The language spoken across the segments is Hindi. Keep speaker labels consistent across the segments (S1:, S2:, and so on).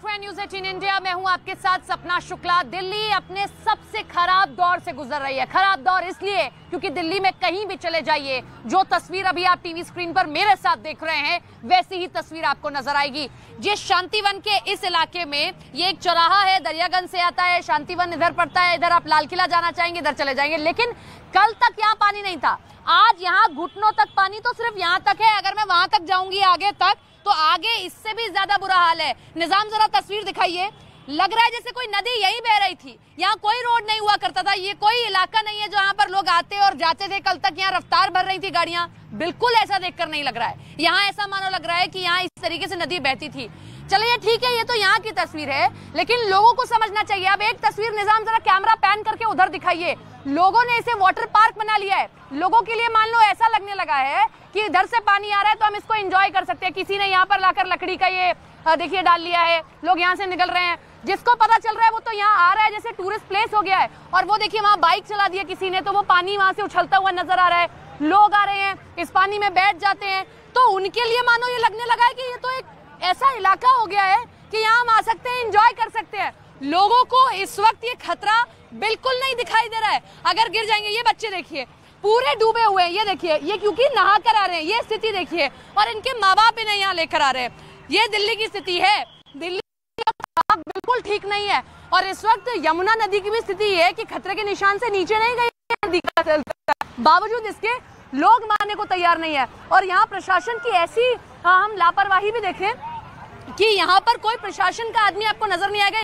S1: रहे हैं न्यूज़ 18 इंडिया। मैं हूं आपके साथ सपना शुक्ला। दिल्ली अपने सबसे खराब दौर से गुजर रही है। खराब दौर इसलिए क्योंकि दिल्ली में कहीं भी चले जाइए, जो तस्वीर अभी आप टीवी स्क्रीन पर मेरे साथ देख रहे हैं, वैसी ही तस्वीर आपको नजर आएगी। ये शांतिवन के इस इलाके में ये एक चौराहा है, दरियागंज से आता है, शांतिवन इधर पड़ता है, इधर आप लाल किला जाना चाहेंगे इधर चले जाएंगे। लेकिन कल तक यहाँ पानी नहीं था, आज यहाँ घुटनों तक पानी, तो सिर्फ यहाँ तक है। अगर मैं वहां तक जाऊंगी आगे तक तो आगे इससे भी ज्यादा बुरा हाल है। निजाम जरा तस्वीर दिखाइए। लग रहा है जैसे कोई नदी यही बह रही थी, यहाँ कोई रोड नहीं हुआ करता था। ये कोई इलाका नहीं है जहाँ पर लोग आते और जाते थे। कल तक यहाँ रफ्तार भर रही थी गाड़ियां, बिल्कुल ऐसा देखकर नहीं लग रहा है। यहाँ ऐसा मानो लग रहा है कि यहाँ इस तरीके से नदी बहती थी। चलिए ठीक है, ये तो यहाँ की तस्वीर है, लेकिन लोगों को समझना चाहिए। अब एक तस्वीर निजाम जरा कैमरा पैन करके उधर दिखाइए। लोगों ने इसे वाटर पार्क बना लिया है। लोगों के लिए मान लो ऐसा लगने लगा है कि इधर से पानी आ रहा है तो हम इसको एंजॉय कर सकते हैं। किसी ने यहाँ पर लाकर लकड़ी का ये देखिए डाल लिया है, लोग यहाँ से निकल रहे हैं। जिसको पता चल रहा है वो तो यहाँ आ रहा है, जैसे टूरिस्ट प्लेस हो गया है। और वो देखिए वहाँ बाइक चला दिया किसी ने, तो वो पानी वहां से उछलता हुआ नजर आ रहा है। लोग आ रहे हैं, इस पानी में बैठ जाते हैं, तो उनके लिए मानो ये लगने लगा है कि ये तो एक ऐसा इलाका हो गया है कि यहाँ हम आ सकते हैं, एंजॉय कर सकते हैं। लोगों को इस वक्त ये खतरा बिल्कुल नहीं दिखाई दे रहा है। अगर गिर जाएंगे, ये बच्चे देखिए पूरे डूबे हुए हैं, ये देखिए, ये क्योंकि नहा कर आ रहे हैं, ये स्थिति देखिए। और इनके माँ बाप इन्हें यहाँ लेकर आ रहे हैं। ये दिल्ली की स्थिति है। दिल्ली बिल्कुल ठीक नहीं है। और इस वक्त यमुना नदी की भी स्थिति है कि खतरे के निशान से नीचे नहीं गई नदी का, बावजूद इसके लोग मानने को तैयार नहीं है। और यहाँ प्रशासन की ऐसी हम लापरवाही भी देखें कि यहाँ पर कोई प्रशासन का आदमी आपको नजर नहीं आएगा।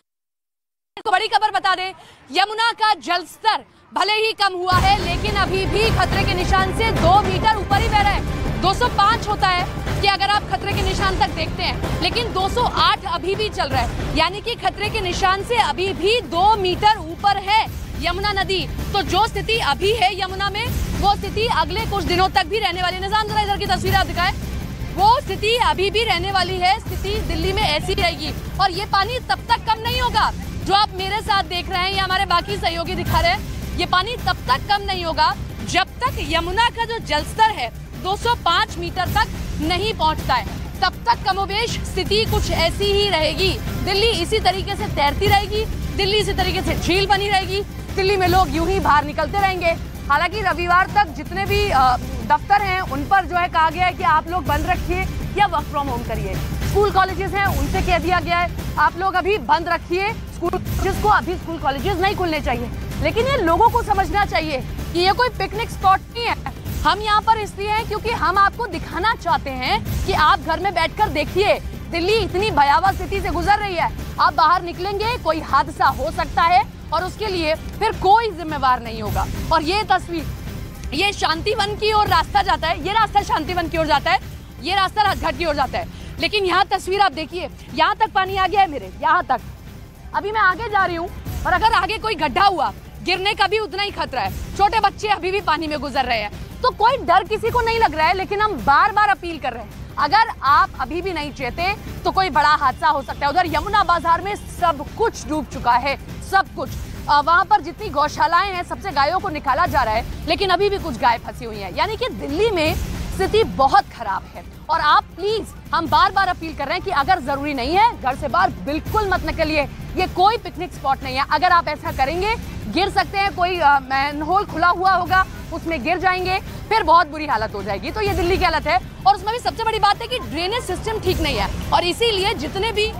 S1: तो बड़ी खबर बता दें, यमुना का जलस्तर भले ही कम हुआ है, लेकिन अभी भी खतरे के निशान से 2 मीटर ऊपर ही बह रहा है। 205 होता है कि अगर आप खतरे के निशान तक देखते हैं, लेकिन 208 अभी भी चल रहा है, यानी कि खतरे के निशान से अभी भी 2 मीटर ऊपर है यमुना नदी। तो जो स्थिति अभी है यमुना में, वो स्थिति अगले कुछ दिनों तक भी रहने वाली है। निजाम जरा इधर की तस्वीर आप दिखाएं, वो स्थिति अभी भी रहने वाली है। स्थिति दिल्ली में ऐसी रहेगी और ये पानी तब तक कम नहीं होगा। जो आप मेरे साथ देख रहे हैं या हमारे बाकी सहयोगी दिखा रहे हैं, ये पानी तब तक कम नहीं होगा जब तक यमुना का जो जलस्तर है 205 मीटर तक नहीं पहुंचता है। तब तक कमोबेश स्थिति कुछ ऐसी ही रहेगी। दिल्ली इसी तरीके से तैरती रहेगी, दिल्ली इसी तरीके से झील बनी रहेगी, दिल्ली में लोग यूं ही बाहर निकलते रहेंगे। हालांकि रविवार तक जितने भी दफ्तर हैं उन पर जो है कहा गया है कि आप लोग बंद रखिए या वर्क फ्रॉम होम करिए। स्कूल कॉलेजेस हैं उनसे कह दिया गया है आप लोग अभी बंद रखिए स्कूल कॉलेजेस को, अभी स्कूल कॉलेजेस नहीं खुलने चाहिए। लेकिन ये लोगों को समझना चाहिए कि ये कोई पिकनिक स्पॉट नहीं है। हम यहाँ पर इसलिए हैं क्योंकि हम आपको दिखाना चाहते हैं कि आप घर में बैठकर देखिए, दिल्ली इतनी भयावह स्थिति से गुजर रही है। आप बाहर निकलेंगे, कोई हादसा हो सकता है और उसके लिए फिर कोई जिम्मेवार नहीं होगा। और ये तस्वीर, ये शांतिवन की ओर रास्ता जाता है, ये रास्ता शांतिवन की ओर जाता है, ये रास्ता राजघाट की ओर जाता है। लेकिन यहाँ तस्वीर आप देखिए, यहाँ तक पानी आ गया है मेरे, यहाँ तक। अभी मैं आगे जा रही हूँ और अगर आगे कोई गड्ढा हुआ, गिरने का भी उतना ही खतरा है। छोटे बच्चे अभी भी पानी में गुजर रहे हैं, तो कोई डर किसी को नहीं लग रहा है। लेकिन हम बार बार अपील कर रहे हैं, अगर आप अभी भी नहीं चेते तो कोई बड़ा हादसा हो सकता है। उधर यमुना बाजार में सब कुछ डूब चुका है, सब कुछ। वहां पर जितनी गौशालाएं हैं, सबसे गायों को निकाला जा रहा है, लेकिन अभी भी कुछ गाय फंसी हुई हैं। यानी कि दिल्ली में स्थिति बहुत खराब है। और आप प्लीज, हम बार बार अपील कर रहे हैं कि अगर जरूरी नहीं है घर से बाहर बिल्कुल मत निकलिए। ये कोई पिकनिक स्पॉट नहीं है। अगर आप ऐसा करेंगे गिर सकते हैं, कोई मैनहोल खुला हुआ होगा उसमें गिर जाएंगे, फिर बहुत बुरी हालत हो जाएगी। तो ये दिल्ली की हालत है। और उसमें भी सबसे बड़ी बात है कि ड्रेनेज सिस्टम ठीक नहीं है। और इसीलिए जितने भी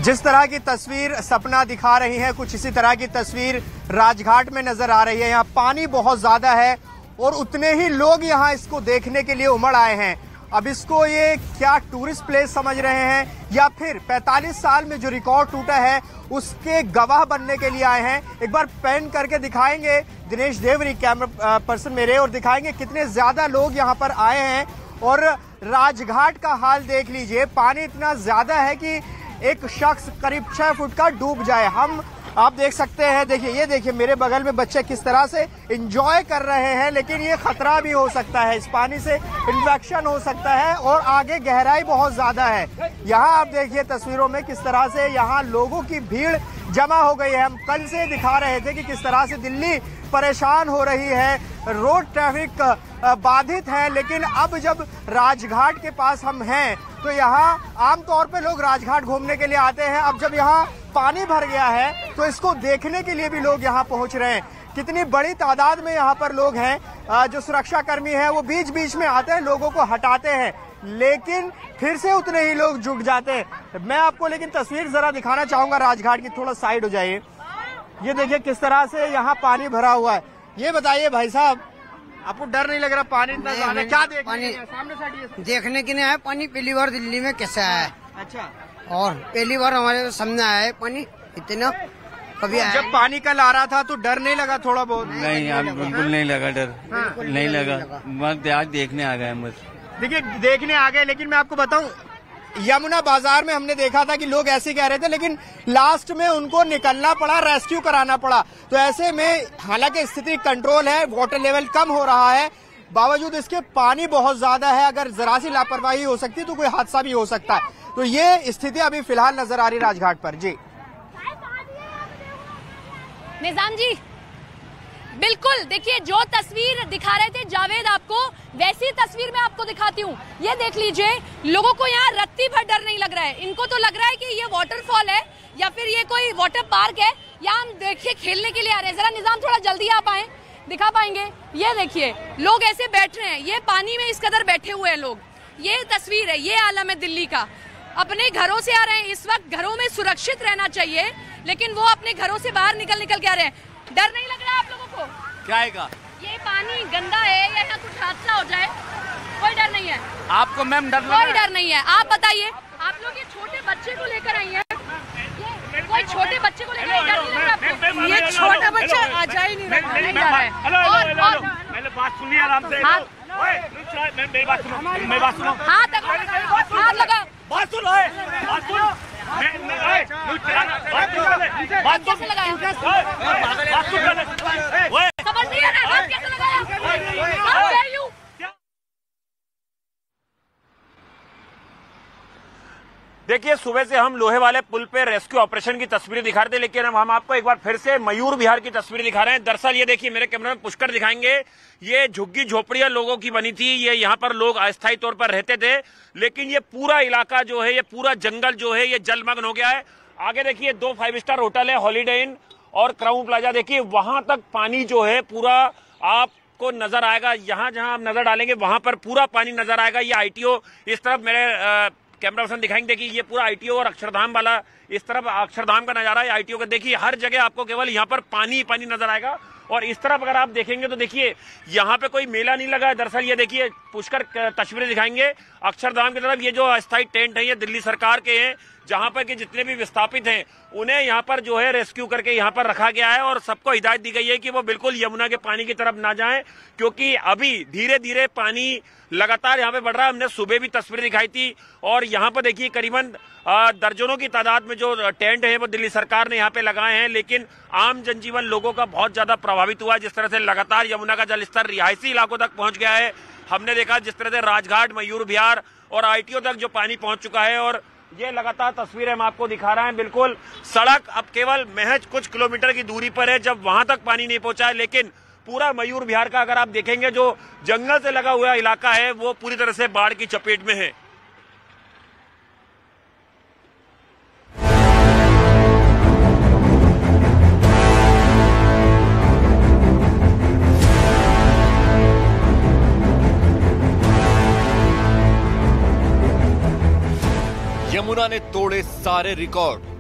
S2: जिस तरह की तस्वीर सपना दिखा रही है, कुछ इसी तरह की तस्वीर राजघाट में नजर आ रही है। यहाँ पानी बहुत ज्यादा है और उतने ही लोग यहाँ इसको देखने के लिए उमड़ आए हैं। अब इसको ये क्या टूरिस्ट प्लेस समझ रहे हैं या फिर 45 साल में जो रिकॉर्ड टूटा है उसके गवाह बनने के लिए आए हैं। एक बार पैन करके दिखाएंगे दिनेश देवरी कैमरा पर्सन मेरे, और दिखाएंगे कितने ज्यादा लोग यहाँ पर आए हैं। और राजघाट का हाल देख लीजिए, पानी इतना ज्यादा है कि एक शख्स करीब 6 फुट का डूब जाए। आप देख सकते हैं, देखिए, ये देखिए मेरे बगल में बच्चे किस तरह से एंजॉय कर रहे हैं। लेकिन ये खतरा भी हो सकता है, इस पानी से इन्फेक्शन हो सकता है और आगे गहराई बहुत ज्यादा है। यहाँ आप देखिए तस्वीरों में किस तरह से यहाँ लोगों की भीड़ जमा हो गई है। हम कल से दिखा रहे थे कि किस तरह से दिल्ली परेशान हो रही है, रोड ट्रैफिक बाधित है। लेकिन अब जब राजघाट के पास हम हैं तो यहाँ आमतौर पे लोग राजघाट घूमने के लिए आते हैं। अब जब यहाँ पानी भर गया है तो इसको देखने के लिए भी लोग यहाँ पहुंच रहे हैं। कितनी बड़ी तादाद में यहाँ पर लोग हैं। जो सुरक्षा कर्मी हैं वो बीच बीच में आते हैं, लोगों को हटाते हैं, लेकिन फिर से उतने ही लोग जुट जाते हैं। मैं आपको लेकिन तस्वीर जरा दिखाना चाहूंगा राजघाट की, थोड़ा साइड हो जाइए। ये देखिए किस तरह से यहाँ पानी भरा हुआ है। ये बताइए भाई साहब, आपको डर नहीं लग रहा? पानी इतना ज्यादा क्या सामने साइड
S3: देखने के लिए आया पानी। पहली बार दिल्ली में कैसा है?
S2: अच्छा,
S3: और पहली बार हमारे सामने आया है पानी इतना, कभी आया
S2: जब पानी कल आ रहा था तो डर नहीं लगा थोड़ा बहुत?
S4: नहीं यार, बिल्कुल नहीं लगा डर। नहीं लगा, बस आज देखने आ गए। बस
S2: देखिए देखने आ गए, लेकिन मैं आपको बताऊं यमुना बाजार में हमने देखा था कि लोग ऐसे कह रहे थे, लेकिन लास्ट में उनको निकलना पड़ा, रेस्क्यू कराना पड़ा। तो ऐसे में हालांकि स्थिति कंट्रोल है, वाटर लेवल कम हो रहा है, बावजूद इसके पानी बहुत ज्यादा है। अगर जरा सी लापरवाही हो सकती तो कोई हादसा भी हो सकता है। तो ये स्थिति अभी फिलहाल नजर आ रही राजघाट पर। जी
S1: निजाम जी, बिल्कुल देखिए जो तस्वीर दिखा रहे थे जावेद आपको, वैसी तस्वीर मैं आपको दिखाती हूँ। ये देख लीजिए, लोगों को यहाँ रत्ती भर डर नहीं लग रहा है। इनको तो लग रहा है कि ये वाटरफॉल है या फिर ये कोई वाटर पार्क है, या हम देखिए खेलने के लिए आ रहे हैं। जरा निजाम थोड़ा जल्दी आप आए, दिखा पाएंगे? ये देखिए लोग ऐसे बैठ रहे हैं, ये पानी में इस कदर बैठे हुए हैं लोग। ये तस्वीर है, ये आलम है दिल्ली का। अपने घरों से आ रहे हैं, इस वक्त घरों में सुरक्षित रहना चाहिए, लेकिन वो अपने घरों से बाहर निकल के आ रहे हैं। डर नहीं लग रहा आप लोगों को?
S4: क्या आएगा?
S1: ये पानी गंदा है या यहाँ कुछ हादसा हो जाए? कोई डर नहीं है
S4: आपको मैम? डर
S1: कोई डर नहीं है। आप बताइए, आप लोग ये छोटे बच्चे को लेकर आई हैं, कोई छोटे बच्चे को लेकर डर नहीं लग रहा आपको? ये छोटा बच्चा आ जा ही नहीं रहा है। और
S5: मैंने बात सुनी आराम से। मेरी बात सुनो।
S1: हाथ लगा,
S5: बात सुनो। बात
S1: कैसे लगाया? समझ नहीं आ रहा, हाथ कैसे लगाया?
S5: देखिए, सुबह से हम लोहे वाले पुल पे रेस्क्यू ऑपरेशन की तस्वीरें दिखा रहे थे, लेकिन अब हम आपको एक बार फिर से मयूर विहार की तस्वीरें दिखा रहे हैं। दरअसल ये देखिए, मेरे कैमरे में पुष्कर दिखाएंगे, ये झुग्गी झोपड़ियां लोगों की बनी थी। ये यहाँ पर लोग अस्थायी तौर पर रहते थे, लेकिन ये पूरा इलाका जो है, ये पूरा जंगल जो है, ये जलमग्न हो गया है। आगे देखिए 2 5 स्टार होटल है, हॉलीडे इन और क्राउन प्लाजा। देखिए वहां तक पानी जो है पूरा आपको नजर आएगा। यहाँ जहां आप नजर डालेंगे वहां पर पूरा पानी नजर आएगा। ये ITO इस तरफ मेरे कैमरा पर्सन दिखाएंगे, देखिए ये पूरा ITO और अक्षरधाम वाला इस तरफ अक्षरधाम का नजारा है। ITO का देखिए, हर जगह आपको केवल यहाँ पर पानी पानी नजर आएगा। और इस तरफ अगर आप देखेंगे तो देखिए यहाँ पे कोई मेला नहीं लगा है। दरअसल ये देखिए, पुष्कर तस्वीरें दिखाएंगे अक्षरधाम की तरफ। ये जो अस्थायी टेंट है ये दिल्ली सरकार के हैं, जहां पर कि जितने भी विस्थापित हैं उन्हें यहाँ पर जो है रेस्क्यू करके यहाँ पर रखा गया है। और सबको हिदायत दी गई है कि वो बिल्कुल यमुना के पानी की तरफ ना जाएं, क्योंकि अभी धीरे धीरे पानी लगातार यहाँ पे बढ़ रहा है। हमने सुबह भी तस्वीरें दिखाई थी, और यहाँ पर देखिए करीबन दर्जनों की तादाद में जो टेंट है वो दिल्ली सरकार ने यहाँ पे लगाए हैं, लेकिन आम जनजीवन लोगों का बहुत ज्यादा प्रभावित हुआ है। जिस तरह से लगातार यमुना का जलस्तर रिहायशी इलाकों तक पहुंच गया है, हमने देखा जिस तरह से राजघाट, मयूर विहार और ITO तक जो पानी पहुंच चुका है। और ये लगातार तस्वीरें हम आपको दिखा रहे हैं। बिल्कुल सड़क अब केवल महज कुछ किलोमीटर की दूरी पर है, जब वहां तक पानी नहीं पहुंचा है, लेकिन पूरा मयूर विहार का अगर आप देखेंगे जो जंगल से लगा हुआ इलाका है वो पूरी तरह से बाढ़ की चपेट में है।
S6: यमुना ने तोड़े सारे रिकॉर्ड।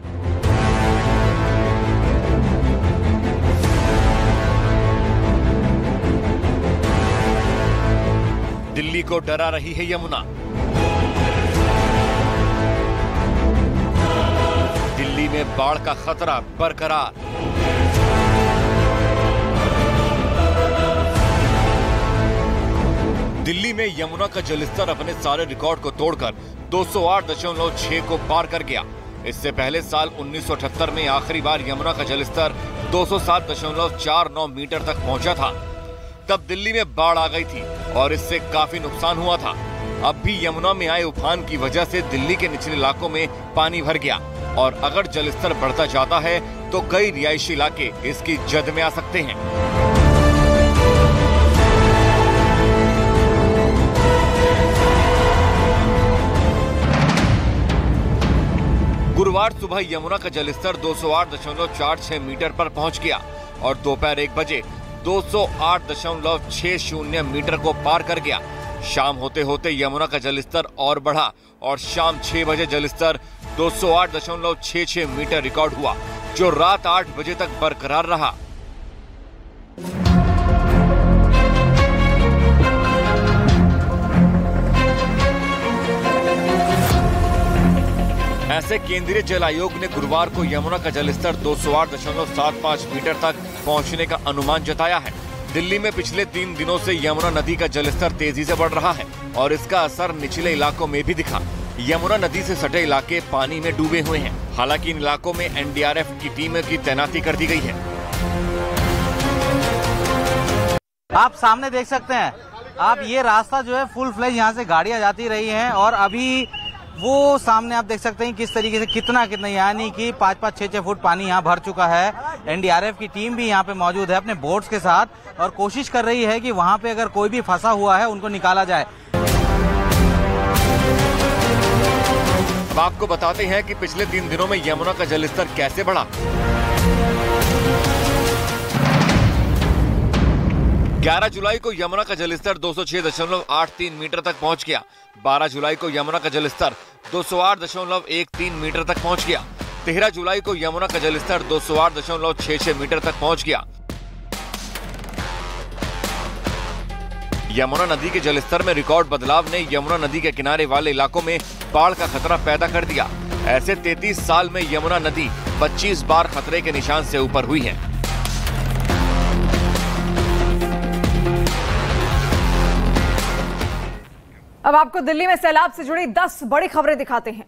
S6: दिल्ली को डरा रही है यमुना। दिल्ली में बाढ़ का खतरा बरकरार। दिल्ली में यमुना का जलस्तर अपने सारे रिकॉर्ड को तोड़कर 208.6 को पार कर गया। इससे पहले साल 1978 में आखिरी बार यमुना का जलस्तर 207.49 मीटर तक पहुंचा था। तब दिल्ली में बाढ़ आ गई थी और इससे काफी नुकसान हुआ था। अब भी यमुना में आए उफान की वजह से दिल्ली के निचले इलाकों में पानी भर गया, और अगर जलस्तर बढ़ता जाता है तो कई रिहायशी इलाके इसकी जद में आ सकते हैं। गुरुवार सुबह यमुना का जलस्तर 208.46 मीटर पर पहुंच गया और दोपहर 1 बजे 208.60 मीटर को पार कर गया। शाम होते होते यमुना का जलस्तर और बढ़ा और शाम 6 बजे जलस्तर 208.66 मीटर रिकॉर्ड हुआ, जो रात 8 बजे तक बरकरार रहा। ऐसे केंद्रीय जल आयोग ने गुरुवार को यमुना का जलस्तर 208.75 मीटर तक पहुंचने का अनुमान जताया है। दिल्ली में पिछले 3 दिनों से यमुना नदी का जलस्तर तेजी से बढ़ रहा है और इसका असर निचले इलाकों में भी दिखा। यमुना नदी से सटे इलाके पानी में डूबे हुए हैं। हालांकि इन इलाकों में एनडीआरएफ की टीम की तैनाती कर दी गई है।
S7: आप सामने देख सकते हैं, आप ये रास्ता जो है फुल फ्लेज यहाँ से गाड़ियां जाती रही हैं और अभी वो सामने आप देख सकते हैं किस तरीके से कितना यानी कि 5-5, 6-6 फुट पानी यहाँ भर चुका है। एनडीआरएफ की टीम भी यहाँ पे मौजूद है अपने बोट्स के साथ और कोशिश कर रही है कि वहाँ पे अगर कोई भी फंसा हुआ है उनको निकाला जाए।
S6: अब आपको बताते हैं कि पिछले 3 दिनों में यमुना का जलस्तर कैसे बढ़ा। 11 जुलाई को यमुना का जलस्तर 206.83 मीटर तक पहुंच गया। 12 जुलाई को यमुना का जलस्तर 208.13 मीटर तक पहुंच गया। 13 जुलाई को यमुना का जलस्तर 208.66 मीटर तक पहुंच गया। यमुना नदी के जलस्तर में रिकॉर्ड बदलाव ने यमुना नदी के किनारे वाले इलाकों में बाढ़ का खतरा पैदा कर दिया। ऐसे 33 साल में यमुना नदी 25 बार खतरे के निशान से ऊपर हुई है।
S8: अब आपको दिल्ली में सैलाब से जुड़ी 10 बड़ी खबरें दिखाते हैं।